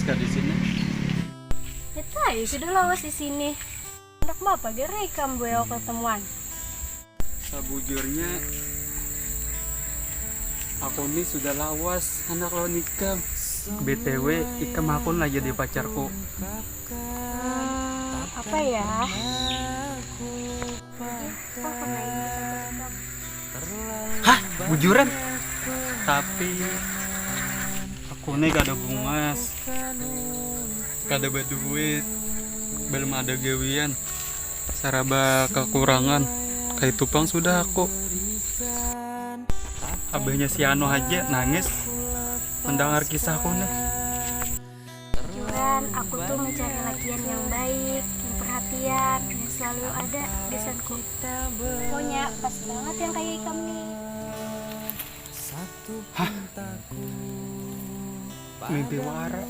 lawas kah di sini? Ya sudah lawas di sini. Anak bapak gerekam gue ketemuan. Sabujurnya aku ini sudah lawas anak lo nikah. BTW ikam aku lagi di pacarku. Apa ya? Hah? Bujuran? Tapi aku ini gak ada bungas, gak ada duit, belum ada gawian, saraba kekurangan. Kayak tupang sudah aku. Abahnya si Ano aja nangis mendengar kisahku nih. Juran, aku tuh mencari lakian yang baik, yang perhatian, yang selalu ada di sampingku. Pokoknya pas banget yang kayak ikam nih. Hah? Mimpi wara.